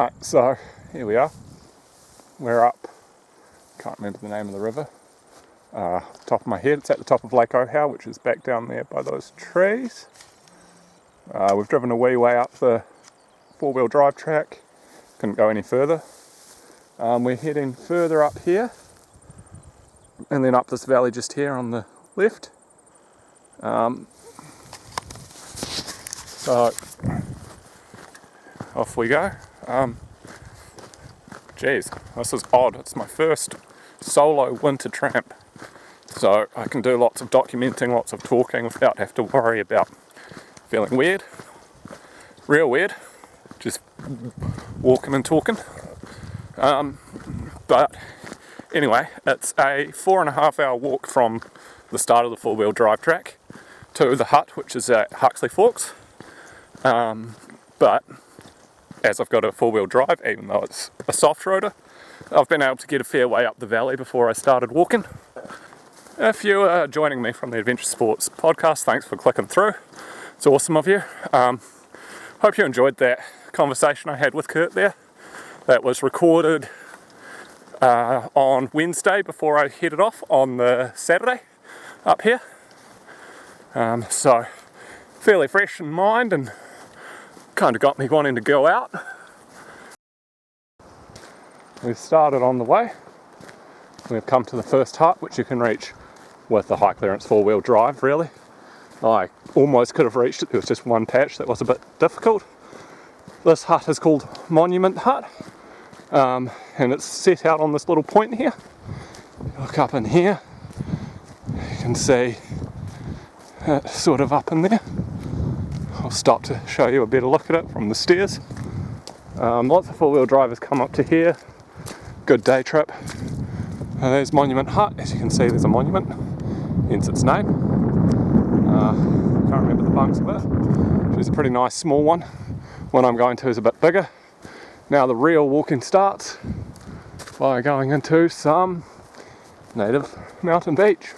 Right, so here we are. We're up, can't remember the name of the river. Top of my head, it's at the top of Lake Ohau, which is back down there by those trees. We've driven a wee way up the four-wheel drive track, couldn't go any further. We're heading further up here, and then up this valley just here on the left. So off we go. Geez, this is odd. It's my first solo winter tramp, so I can do lots of documenting, lots of talking without having to worry about feeling weird. Real weird, just walking and talking. But anyway, it's a 4.5 hour walk from the start of the four-wheel drive track to the hut, which is at Huxley Forks. But as I've got a four-wheel drive, even though it's a soft roader, I've been able to get a fair way up the valley before I started walking. If you are joining me from the Adventure Sports podcast, thanks for clicking through. It's awesome of you. Hope you enjoyed that conversation I had with Kurt there. That was recorded on Wednesday before I headed off on the Saturday up here. So fairly fresh in mind and kind of got me wanting to go out. We've started on the way. We've come to the first hut, which you can reach with a high clearance four-wheel drive, really. I almost could have reached it, there was just one patch that was a bit difficult. This hut is called Monument Hut, and it's set out on this little point here. Look up in here, you can see it sort of up in there. I'll stop to show you a better look at it from the stairs. Lots of four-wheel drivers come up to here. Good day trip. There's Monument Hut. As you can see, there's a monument, hence its name. Can't remember the bunks of it, which is a pretty nice small one. One I'm going to is a bit bigger. Now the real walking starts by going into some native mountain beach.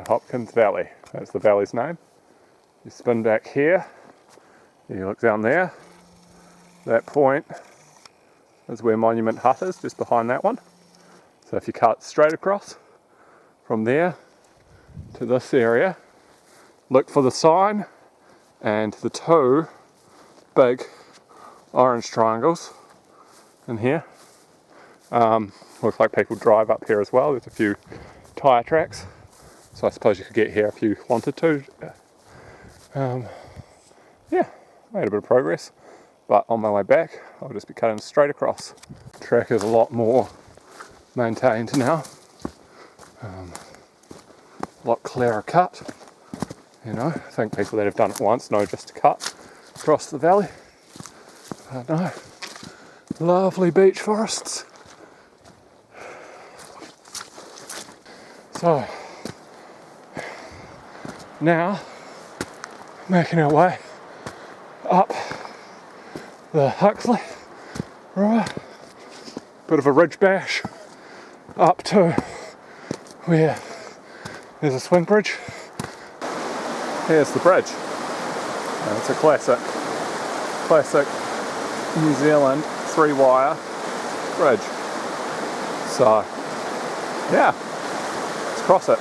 Hopkins Valley, that's the valley's name. You spin back here, you look down there, that point is where Monument Hut is, just behind that one. So if you cut straight across from there to this area, look for the sign and the two big orange triangles in here. Looks like people drive up here as well. There's a few tyre tracks. So I suppose you could get here if you wanted to. Yeah, made a bit of progress. But on my way back, I'll just be cutting straight across. The track is a lot more maintained now. A lot clearer cut. You know, I think people that have done it once know just to cut across the valley. But no, lovely beech forests. So, now making our way up the Huxley, right, bit of a ridge bash up to where there's a swing bridge. Here's the bridge. And it's a classic New Zealand 3-wire bridge. So yeah, let's cross it.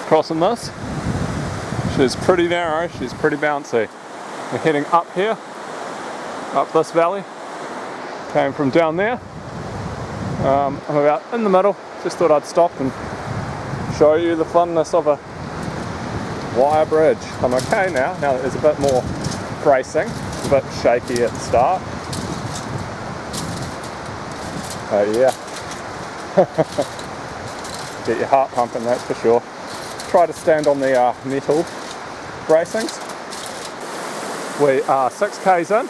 Crossing this. She's pretty narrow, she's pretty bouncy. We're heading up here, up this valley. Came from down there. I'm about in the middle. Just thought I'd stop and show you the funness of a wire bridge. I'm okay now that there's a bit more bracing. It's a bit shaky at the start. Oh yeah. Get your heart pumping, that's for sure. Try to stand on the metal bracings. We are 6k's in,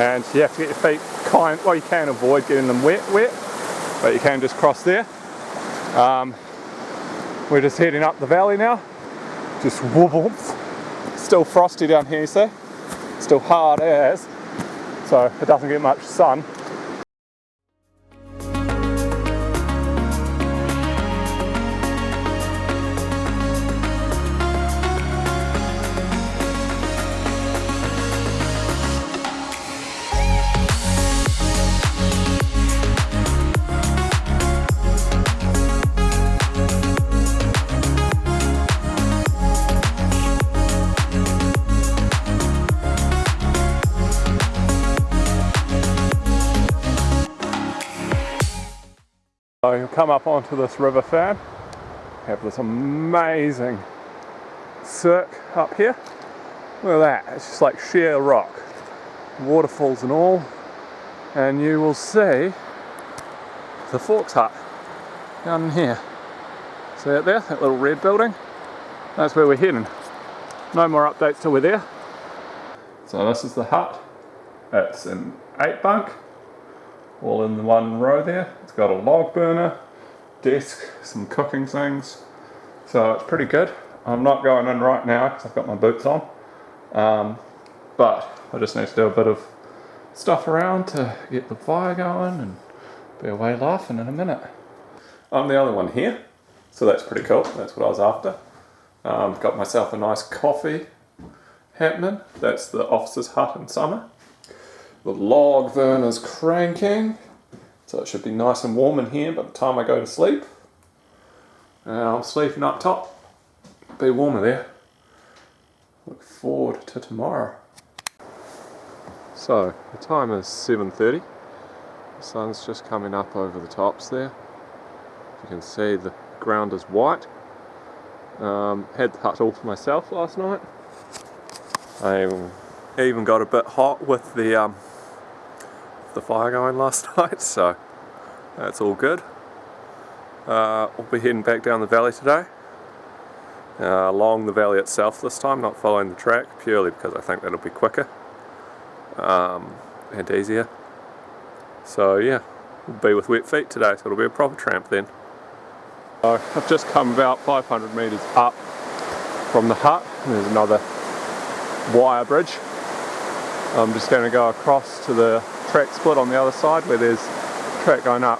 and you have to get your feet well, you can avoid getting them wet, but you can just cross there. We're just heading up the valley now. Just whoop. Still frosty down here, you see? Still hard as, so it doesn't get much sun. So you'll come up onto this river fan, have this amazing cirque up here. Look at that, it's just like sheer rock, waterfalls and all, and you will see the Forks Hut down in here. See it there, that little red building? That's where we're heading. No more updates till we're there. So this is the hut. It's an 8-bunk. All in the one row there. It's got a log burner, desk, some cooking things. So it's pretty good. I'm not going in right now because I've got my boots on. But I just need to do a bit of stuff around to get the fire going and be away laughing in a minute. I'm the only one here, so that's pretty cool. That's what I was after. Got myself a nice coffee happening. That's the officer's hut in summer. The log burner's cranking, so it should be nice and warm in here by the time I go to sleep. And I'm sleeping up top. Be warmer there. Look forward to tomorrow. So, the time is 7:30. The sun's just coming up over the tops there. You can see the ground is white. Had the hut all to myself last night. I even got a bit hot with the fire going last night, so that's all good. We'll be heading back down the valley today, along the valley itself this time, not following the track, purely because I think that'll be quicker and easier. So yeah, we'll be with wet feet today, so it'll be a proper tramp then. So I've just come about 500 metres up from the hut, and there's another wire bridge. I'm just going to go across to the track split on the other side where there's track going up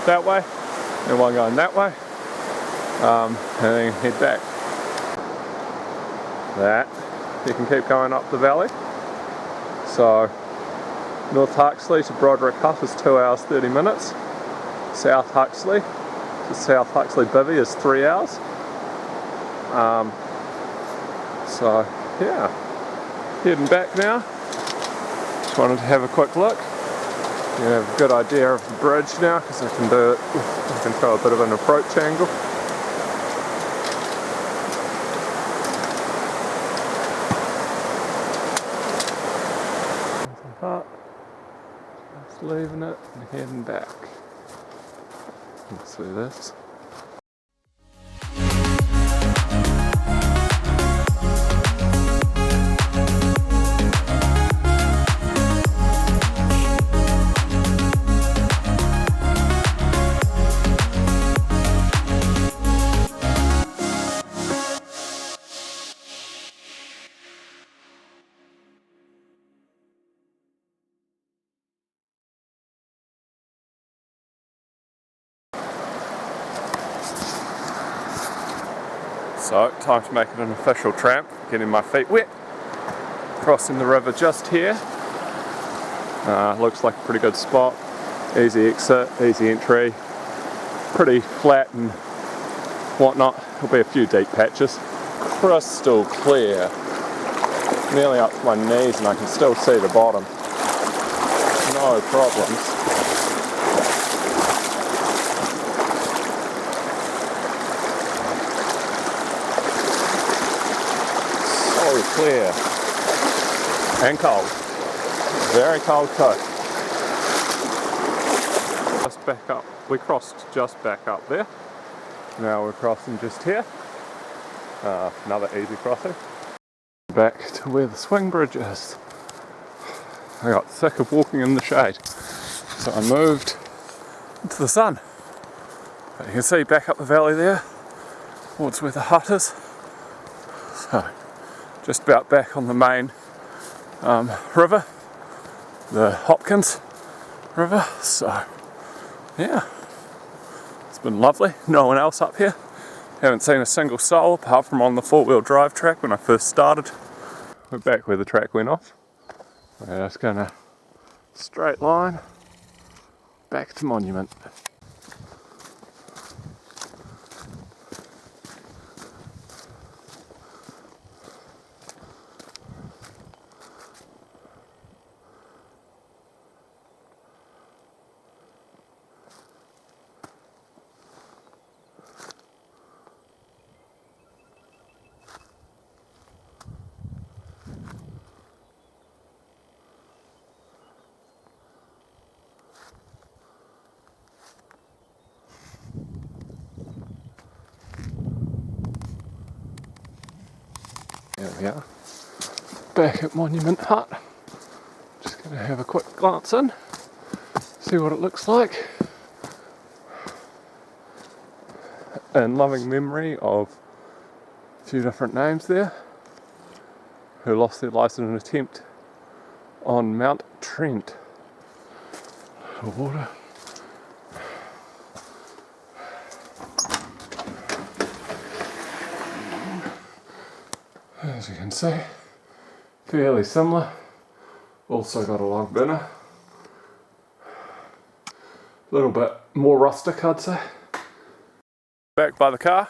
that way and one going that way, and then head back. That you can keep going up the valley. So North Huxley to Broderick Hut is 2 hours 30 minutes. South Huxley to South Huxley Bivvy is 3 hours. So yeah, heading back now. Just wanted to have a quick look. You have a good idea of the bridge now because I can do it. I can throw a bit of an approach angle. Just leaving it and heading back. Let's see this. So, time to make it an official tramp, getting my feet wet. Crossing the river just here. Looks like a pretty good spot. Easy exit, easy entry. Pretty flat and whatnot. There'll be a few deep patches. Crystal clear. Nearly up to my knees and I can still see the bottom. No problems. So clear. And cold. Very cold too. Just back up. We crossed just back up there. Now we're crossing just here. Another easy crossing. Back to where the swing bridge is. I got sick of walking in the shade, so I moved into the sun. But you can see back up the valley there, towards where the hut is. So, just about back on the main river, the Hopkins river. So, yeah, it's been lovely. No one else up here. Haven't seen a single soul apart from on the 4-wheel drive track when I first started. We're back where the track went off. We're just gonna straight line back to Monument. There we are, back at Monument Hut. Just going to have a quick glance in, see what it looks like. In loving memory of a few different names there who lost their lives in an attempt on Mount Trent. Water. As you can see, fairly similar. Also got a log burner. A little bit more rustic, I'd say. Back by the car,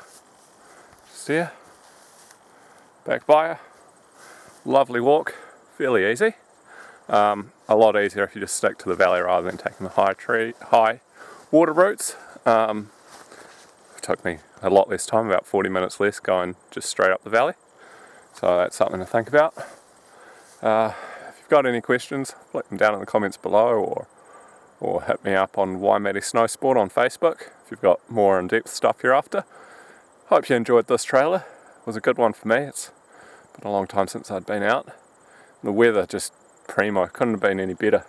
just here. Back by her. Lovely walk, fairly easy. A lot easier if you just stick to the valley rather than taking the high water routes. It took me a lot less time, about 40 minutes less going just straight up the valley. So that's something to think about. If you've got any questions, put them down in the comments below or hit me up on Waimate Snow Sport on Facebook if you've got more in-depth stuff you're after. Hope you enjoyed this trailer. It was a good one for me. It's been a long time since I'd been out. The weather just primo, couldn't have been any better.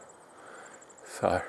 So